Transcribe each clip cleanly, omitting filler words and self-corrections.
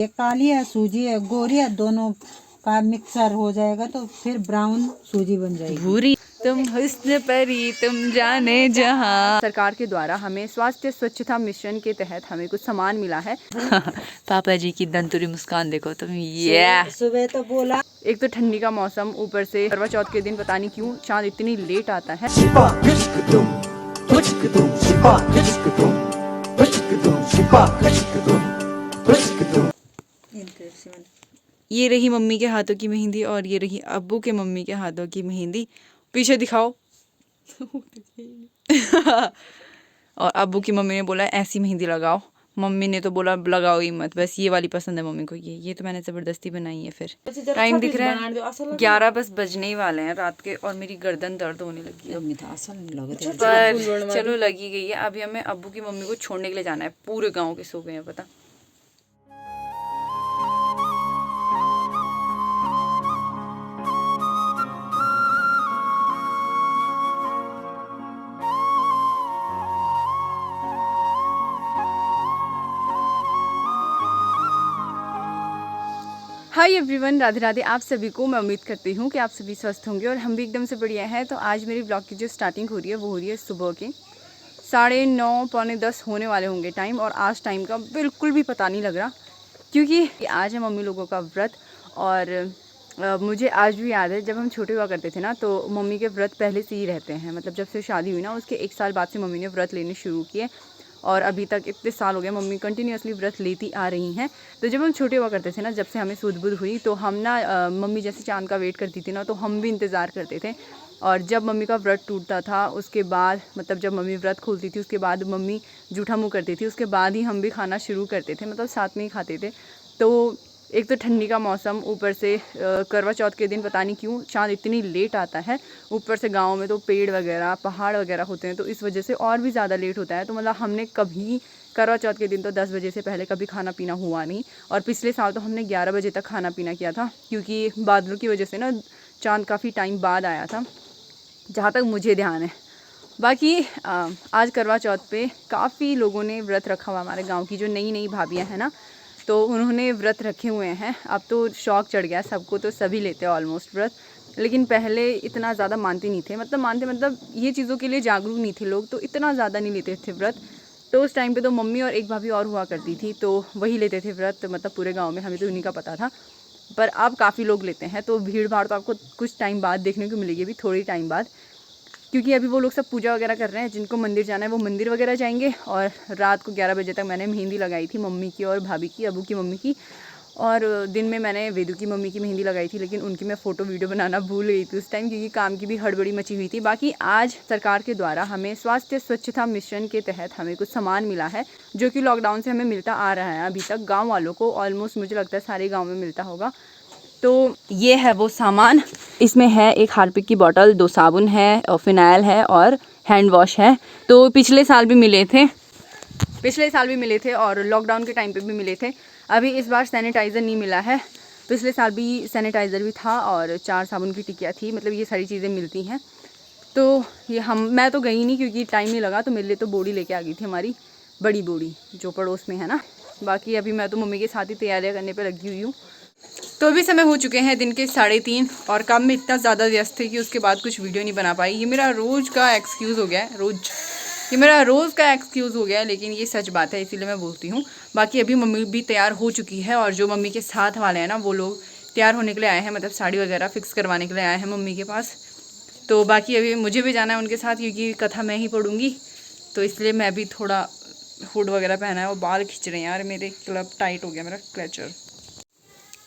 ये काली है सूजी है गोरी है, दोनों का मिक्सर हो जाएगा तो फिर ब्राउन सूजी बन जाएगी। भूरी तुम हुस्न परी तुम जाने जहां। सरकार के द्वारा हमें स्वास्थ्य स्वच्छता मिशन के तहत हमें कुछ सामान मिला है। पापा जी की दंतुरी मुस्कान देखो तुम। ये सुबह तो बोला, एक तो ठंडी का मौसम, ऊपर से करवा चौथ के दिन पता नहीं क्यों चांद इतनी लेट आता है। ये रही मम्मी के हाथों की मेहंदी और ये रही अब्बू के मम्मी के हाथों की मेहंदी। पीछे दिखाओ। और अब्बू की मम्मी ने बोला ऐसी मेहंदी लगाओ, मम्मी ने तो बोला लगाओ ही मत, बस ये वाली पसंद है मम्मी को। ये तो मैंने जबरदस्ती बनाई है। फिर टाइम दिख रहा है 11 बस बजने ही वाले हैं रात के, और मेरी गर्दन दर्द होने लगी है। पर चलो लगी गई है। अभी हमें अब्बू की मम्मी को छोड़ने के लिए जाना है। पूरे गाँव के सो गए हैं पता। हाय एवरीवन, राधे राधे आप सभी को। मैं उम्मीद करती हूँ कि आप सभी स्वस्थ होंगे और हम भी एकदम से बढ़िया हैं। तो आज मेरी ब्लॉग की जो स्टार्टिंग हो रही है वो हो रही है सुबह के 9:30 पौने 10 होने वाले होंगे टाइम। और आज टाइम का बिल्कुल भी पता नहीं लग रहा, क्योंकि आज है मम्मी लोगों का व्रत। और मुझे आज भी याद है जब हम छोटे हुआ करते थे ना, तो मम्मी के व्रत पहले से ही रहते हैं। मतलब जब से शादी हुई ना, उसके 1 साल बाद से मम्मी ने व्रत लेने शुरू किए और अभी तक इतने साल हो गए मम्मी कंटिन्यूसली व्रत लेती आ रही हैं। तो जब हम छोटे हुआ करते थे ना, जब से हमें सूझ बूझ हुई, तो हम ना मम्मी जैसे चांद का वेट करती थी ना, तो हम भी इंतज़ार करते थे। और जब मम्मी का व्रत टूटता था उसके बाद, मतलब जब मम्मी व्रत खोलती थी उसके बाद मम्मी जूठा मुँह करती थी, उसके बाद ही हम भी खाना शुरू करते थे, मतलब साथ में ही खाते थे। तो एक तो ठंडी का मौसम, ऊपर से करवा चौथ के दिन पता नहीं क्यों चांद इतनी लेट आता है। ऊपर से गांव में तो पेड़ वगैरह पहाड़ वगैरह होते हैं, तो इस वजह से और भी ज़्यादा लेट होता है। तो मतलब हमने कभी करवा चौथ के दिन तो 10 बजे से पहले कभी खाना पीना हुआ नहीं। और पिछले साल तो हमने 11 बजे तक खाना पीना किया था, क्योंकि बादलों की वजह से ना चांद काफ़ी टाइम बाद आया था, जहाँ तक मुझे ध्यान है। बाकी आज करवा चौथ पे काफ़ी लोगों ने व्रत रखा हुआ। हमारे गांव की जो नई नई भाभियां हैं ना, तो उन्होंने व्रत रखे हुए हैं। अब तो शौक चढ़ गया सबको, तो सभी लेते हैं ऑलमोस्ट व्रत। लेकिन पहले इतना ज़्यादा मानते नहीं थे, मतलब ये चीज़ों के लिए जागरूक नहीं थे लोग, तो इतना ज़्यादा नहीं लेते थे व्रत। तो उस टाइम पे तो मम्मी और एक भाभी और हुआ करती थी, तो वही लेते थे व्रत, मतलब पूरे गाँव में हमें तो उन्हीं का पता था। पर अब काफ़ी लोग लेते हैं, तो भीड़ भाड़ तो आपको कुछ टाइम बाद देखने को मिलेगी, अभी थोड़ी टाइम बाद, क्योंकि अभी वो लोग सब पूजा वगैरह कर रहे हैं। जिनको मंदिर जाना है वो मंदिर वगैरह जाएंगे। और रात को 11 बजे तक मैंने मेहंदी लगाई थी, मम्मी की और भाभी की, अबू की मम्मी की। और दिन में मैंने वेदू की मम्मी की मेहंदी लगाई थी, लेकिन उनकी मैं फ़ोटो वीडियो बनाना भूल गई थी उस टाइम, क्योंकि काम की भी हड़बड़ी मची हुई थी। बाकी आज सरकार के द्वारा हमें स्वास्थ्य स्वच्छता मिशन के तहत हमें कुछ सामान मिला है, जो कि लॉकडाउन से हमें मिलता आ रहा है अभी तक। गाँव वालों को ऑलमोस्ट मुझे लगता है सारे गाँव में मिलता होगा। तो ये है वो सामान। इसमें है एक हार्पिक की बोतल, 2 साबुन है और फिनाइल है और हैंड वॉश है। तो पिछले साल भी मिले थे और लॉकडाउन के टाइम पे भी मिले थे। अभी इस बार सैनिटाइज़र नहीं मिला है। पिछले साल भी सैनिटाइज़र भी था और 4 साबुन की टिकिया थी, मतलब ये सारी चीज़ें मिलती हैं। तो ये मैं तो गई नहीं क्योंकि टाइम नहीं लगा, तो मेरे लिए तो बोड़ी लेके आ गई थी हमारी बड़ी बोड़ी जो पड़ोस में है ना। बाकी अभी मैं तो मम्मी के साथ ही तैयारियाँ करने पर लगी हुई हूँ। तो अभी समय हो चुके हैं दिन के 3:30 और काम में इतना ज़्यादा व्यस्त थे कि उसके बाद कुछ वीडियो नहीं बना पाई। ये मेरा रोज़ का एक्सक्यूज़ हो गया है, लेकिन ये सच बात है, इसीलिए मैं बोलती हूँ। बाकी अभी मम्मी भी तैयार हो चुकी है और जो मम्मी के साथ वाले हैं ना, वो लोग तैयार होने के लिए आए हैं, मतलब साड़ी वगैरह फिक्स करवाने के लिए आए हैं मम्मी के पास। तो बाकी अभी मुझे भी जाना है उनके साथ, क्योंकि कथा मैं ही पढ़ूँगी, तो इसलिए मैं भी थोड़ा हुड वगैरह पहना है। और बाल खींच रहे हैं यार मेरे, क्लब टाइट हो गया मेरा क्लचर।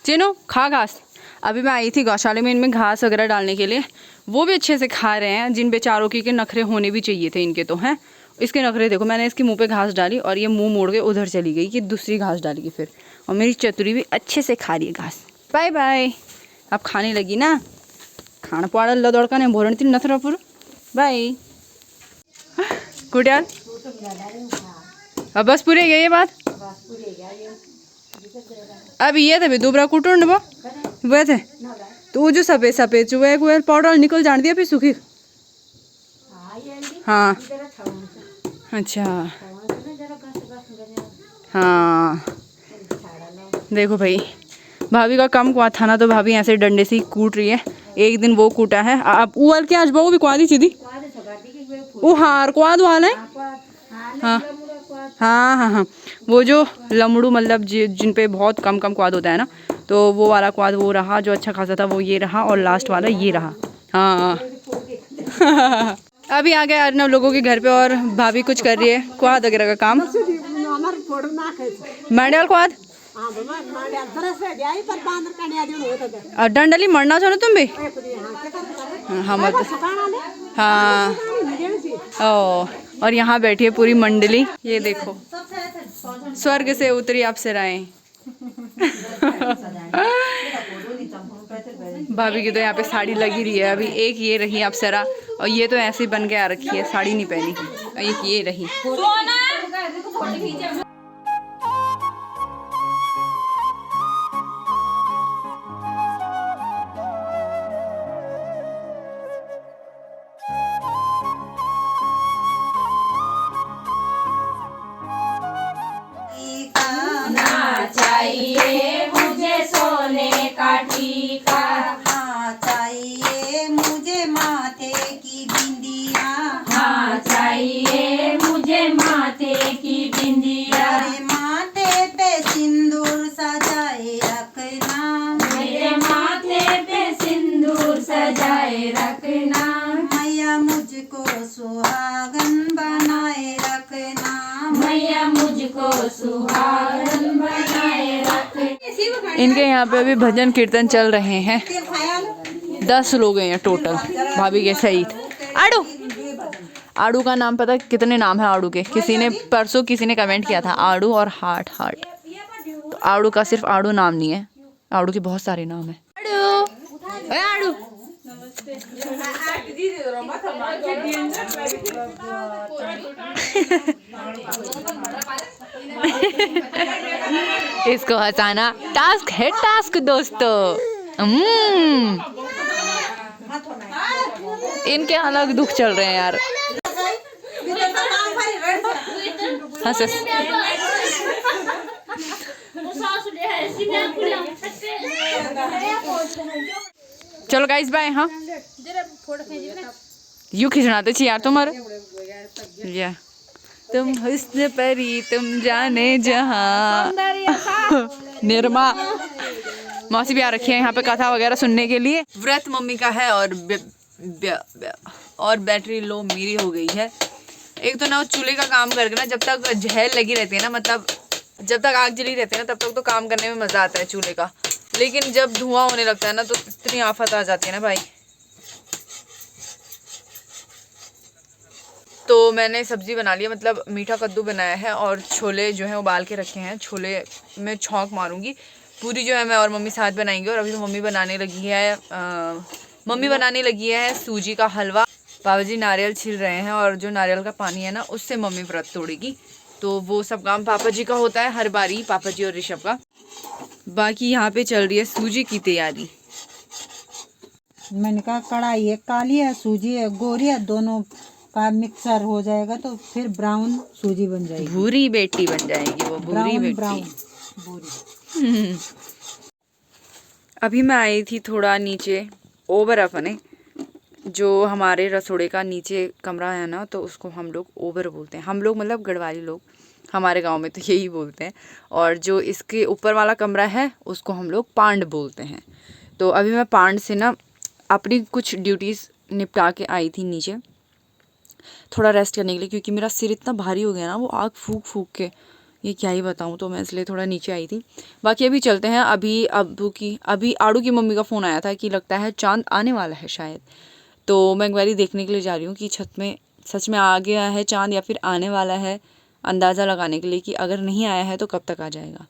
चीनू खा घास। अभी मैं आई थी गौशाले में इनमें घास वगैरह डालने के लिए, वो भी अच्छे से खा रहे हैं। जिन बेचारों के नखरे होने भी चाहिए थे इनके तो हैं। इसके नखरे देखो, मैंने इसके मुंह पे घास डाली और ये मुंह मोड़ के उधर चली गई कि दूसरी घास डालेगी फिर। और मेरी चतुरी भी अच्छे से खा रही है घास। बाय बाय, अब खाने लगी ना, खाना पाड़ा लदड़का ने भोरण तीन नथरापुर। बाय कुटियाल, अब बस पूरे गए ये बात। अब ये थे दोबरा कुटुंड वो थे, तो वो जो सफेद सफेद चुहे पाउडर निकल जान दिया फिर सूखी। हाँ अच्छा हाँ, देखो भाई, भाभी का कम क्वाद था ना, तो भाभी ऐसे डंडे से ही कूट रही है। एक दिन वो कूटा है, अब ऊपर के आज बहु भी क्वादी सीधी वो हार क्वाद वाला है। हाँ हाँ हाँ हाँ, वो जो लमड़ू मतलब जिन पे बहुत कम कम क्वाद होता है ना, तो वो वाला क्वाद वो रहा जो अच्छा खासा था, वो ये रहा, और लास्ट वाला ये रहा। हाँ अभी आ गए अर्नब लोगों के घर पे और भाभी कुछ कर रही है क्वाद वगैरह का काम। मंडल क्वाद डंडली मरना चाहो तुम भी। हाँ मत हाँ ओ, और यहाँ बैठी है पूरी मंडली। ये देखो स्वर्ग से उतरी अप्सराएं। भाभी की तो यहाँ पे साड़ी लगी रही है। अभी एक ये रही अप्सरा, और ये तो ऐसे ही बन के आ रखी है, साड़ी नहीं पहनी। एक ये रही। चाहिए मुझे सोने का टीका, हाँ चाहिए मुझे माथे की बिंदिया, हाँ चाहिए मुझे माथे की बिंदिया, मेरे माथे पे सिंदूर सजाए रखना, मेरे माथे पे सिंदूर सजाए रखना, मैया मुझको सुहागन बनाए रखना, मैया मुझको सुहागन बनाए रखना। इनके यहाँ पे अभी भजन कीर्तन चल रहे हैं। 10 लोग हैं टोटल भाभी के सहित। आड़ू आड़ू का नाम पता कितने नाम है आड़ू के? किसी ने परसों किसी ने कमेंट किया था आड़ू और हार्ट हार्ट, तो आड़ू का सिर्फ आड़ू नाम नहीं है, आड़ू के बहुत सारे नाम है। आड़ू आड़ू इसको हंसाना टास्क है, टास्क दोस्तों। इनके अलग दुख चल रहे हैं यार। हंस हंस। चलो गाइस बाय। हाँ यू खिंचनाते छी यार तुम्हारे या तुम हुस्न परी तुम जाने जहाँ। निर्मा मौसी भी आ रखी है यहाँ पे कथा वगैरह सुनने के लिए। व्रत मम्मी का है और बैटरी लो मेरी हो गई है। एक तो ना वो चूल्हे का काम करके ना, जब तक जहर लगी रहती है ना, मतलब जब तक आग जली रहती है ना, तब तक तो काम करने में मज़ा आता है चूल्हे का, लेकिन जब धुआं होने लगता है ना तो इतनी आफत आ जाती है ना भाई। तो मैंने सब्जी बना ली है, मतलब मीठा कद्दू बनाया है और छोले जो है उबाल के रखे हैं। छोले में छौंक मारूंगी, पूरी जो है मैं और मम्मी साथ बनाएंगे। और अभी तो मम्मी बनाने लगी है सूजी का हलवा। पापा जी नारियल छील रहे हैं और जो नारियल का पानी है ना उससे मम्मी व्रत तोड़ेगी, तो वो सब काम पापा जी का होता है हर बारी, पापा जी और ऋषभ का। बाकी यहाँ पे चल रही है सूजी की तैयारी। मैंने कहा कढ़ाई है काली है, सूजी है गोरी है, दोनों का मिक्सर हो जाएगा तो फिर ब्राउन सूजी बन जाएगी। भूरी बेटी बन जाएगी वो, भूरी बेटी। ब्राउन भूरी। अभी मैं आई थी थोड़ा नीचे ओवर अपने, जो हमारे रसोड़े का नीचे कमरा है ना, तो उसको हम लोग ओवर बोलते हैं। हम लोग मतलब गढ़वाली लोग, हमारे गांव में तो यही बोलते हैं। और जो इसके ऊपर वाला कमरा है उसको हम लोग पांड बोलते हैं। तो अभी मैं पांड से ना अपनी कुछ ड्यूटीज़ निपटा के आई थी नीचे थोड़ा रेस्ट करने के लिए, क्योंकि मेरा सिर इतना भारी हो गया ना वो आग फूक फूक के, ये क्या ही बताऊँ। तो मैं इसलिए थोड़ा नीचे आई थी। बाकी अभी चलते हैं। अभी आड़ू की मम्मी का फ़ोन आया था कि लगता है चांद आने वाला है शायद, तो मैं एक बारी देखने के लिए जा रही हूँ कि छत में सच में आ गया है चांद या फिर आने वाला है, अंदाज़ा लगाने के लिए कि अगर नहीं आया है तो कब तक आ जाएगा।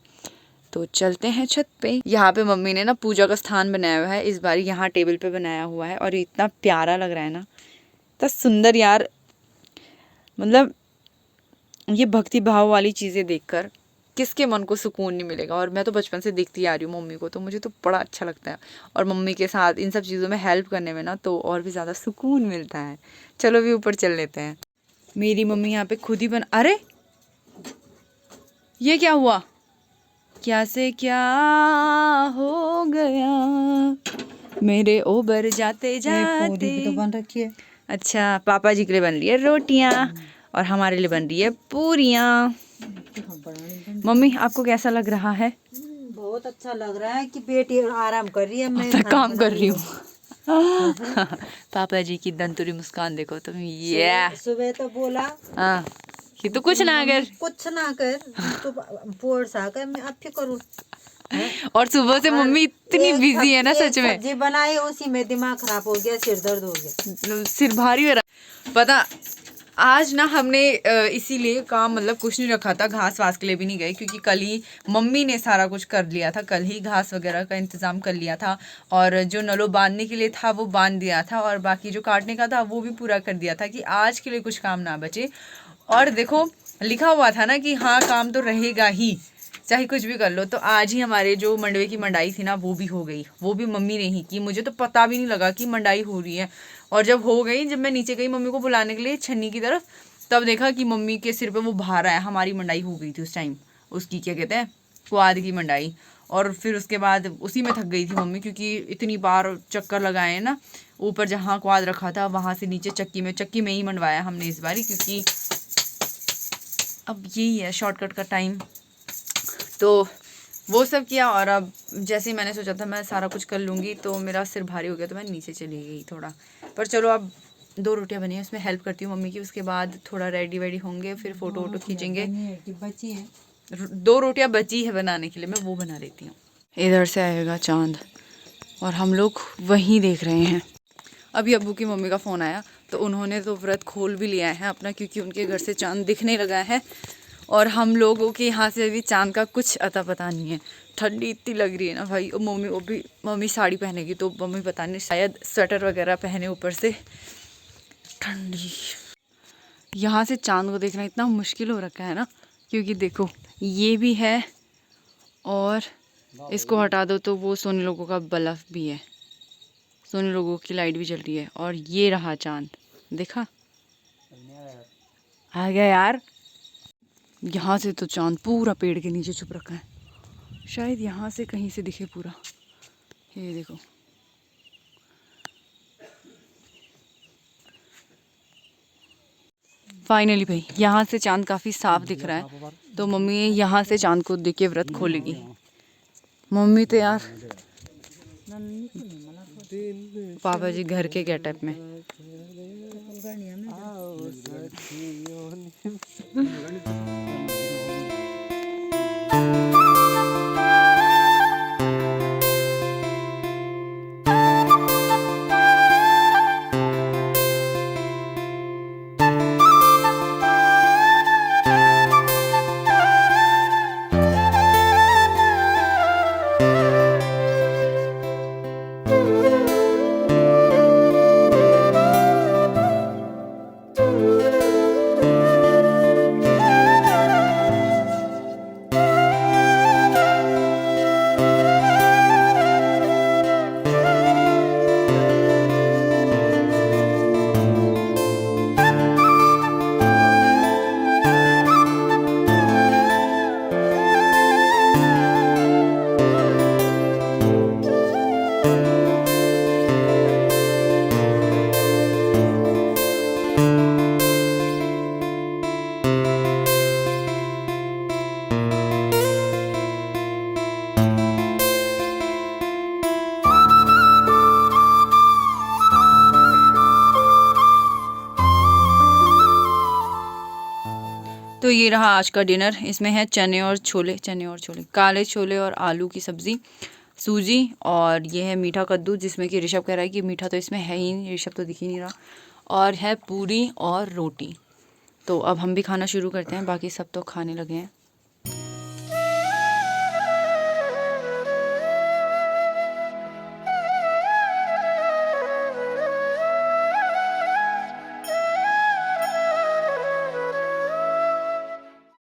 तो चलते हैं छत पे। यहाँ पे मम्मी ने ना पूजा का स्थान बनाया हुआ है, इस बार यहाँ टेबल पे बनाया हुआ है और इतना प्यारा लग रहा है ना, इतना सुंदर यार। मतलब ये भक्ति भाव वाली चीज़ें देखकर किसके मन को सुकून नहीं मिलेगा। और मैं तो बचपन से देखती आ रही हूँ मम्मी को, तो मुझे तो बड़ा अच्छा लगता है। और मम्मी के साथ इन सब चीज़ों में हेल्प करने में ना तो और भी ज़्यादा सुकून मिलता है। चलो भी ऊपर चल लेते हैं। मेरी मम्मी यहाँ पे खुद ही अरे ये क्या हुआ? क्या से क्या हो गया मेरे ओबर जाते पूरी जाते। भी तो बन रखी है। अच्छा, पापा जी के लिए बन रही है रोटियां और हमारे लिए बन रही है पूरियां। मम्मी आपको कैसा लग रहा है? बहुत अच्छा लग रहा है कि बेटी आराम कर रही है, मैं मैं खाना काम बना कर रही हूँ। पापा जी की दंतुरी मुस्कान देखो तुम। ये सुबह तो बोला हाँ कि तू कुछ ना कर, कुछ ना कर, तो पोड़ सा कर, मैं अब करूँ। और सुबह से मम्मी इतनी बिजी है ना सच में। सब्जी बनाई उसी में दिमाग खराब हो गया, सिर दर्द हो गया, सिर भारी हो रहा। पता आज ना हमने इसीलिए काम मतलब कुछ नहीं रखा था, घास वास के लिए भी नहीं गए क्योंकि कल ही मम्मी ने सारा कुछ कर लिया था, कल ही घास वगैरह का इंतज़ाम कर लिया था और जो नलों बांधने के लिए था वो बांध दिया था और बाकी जो काटने का था वो भी पूरा कर दिया था कि आज के लिए कुछ काम ना बचे। और देखो लिखा हुआ था ना कि हाँ काम तो रहेगा ही चाहे कुछ भी कर लो। तो आज ही हमारे जो मंडवे की मंडाई थी ना वो भी हो गई, वो भी मम्मी ने ही की, मुझे तो पता भी नहीं लगा कि मंडाई हो रही है। और जब हो गई, जब मैं नीचे गई मम्मी को बुलाने के लिए छन्नी की तरफ, तब देखा कि मम्मी के सिर पे वो भार आया। हमारी मंडाई हो गई थी उस टाइम, उसकी क्या कहते हैं क्वाद की मंडाई। और फिर उसके बाद उसी में थक गई थी मम्मी क्योंकि इतनी बार चक्कर लगाए ना, ऊपर जहाँ क्वाद रखा था वहाँ से नीचे चक्की में ही मंडवाया हमने इस बारी, क्योंकि अब यही है शॉर्टकट का टाइम। तो वो सब किया और अब जैसे ही मैंने सोचा था मैं सारा कुछ कर लूँगी तो मेरा सिर भारी हो गया तो मैं नीचे चली गई थोड़ा। पर चलो अब 2 रोटियां बनी है, उसमें हेल्प करती हूँ मम्मी की, उसके बाद थोड़ा रेडी वेडी होंगे, फिर फ़ोटो वोटो खींचेंगे। बची है 2 रोटियां बची है बनाने के लिए, मैं वो बना लेती हूँ। इधर से आएगा चाँद और हम लोग वहीं देख रहे हैं। अभी अब्बू की मम्मी का फ़ोन आया तो उन्होंने तो व्रत खोल भी लिया है अपना, क्योंकि उनके घर से चाँद दिखने लगा है और हम लोगों के यहाँ से अभी चाँद का कुछ अता पता नहीं है। ठंडी इतनी लग रही है ना भाई। और मम्मी साड़ी पहनेगी तो मम्मी पता नहीं शायद स्वेटर वगैरह पहने ऊपर से, ठंडी। यहाँ से चाँद को देखना इतना मुश्किल हो रखा है ना, क्योंकि देखो ये भी है और इसको हटा दो तो वो सोने लोगों का बल्ब भी है, सोने लोगों की लाइट भी जल रही है और ये रहा चाँद, देखा आ गया यार। यहाँ से तो चाँद पूरा पेड़ के नीचे छुप रखा है, शायद यहाँ से कहीं से दिखे पूरा। ये देखो फाइनली भाई यहाँ से चाँद काफ़ी साफ दिख रहा है, तो मम्मी यहाँ से चाँद को देख के व्रत खोलेगी। मम्मी तो यार पापा जी घर के गेटअप में। तो ये रहा आज का डिनर। इसमें है चने और छोले, काले छोले और आलू की सब्ज़ी, सूजी, और ये है मीठा कद्दू, जिसमें कि ऋषभ कह रहा है कि मीठा तो इसमें है ही नहीं, ऋषभ तो दिख ही नहीं रहा, और है पूरी और रोटी। तो अब हम भी खाना शुरू करते हैं, बाकी सब तो खाने लगे हैं।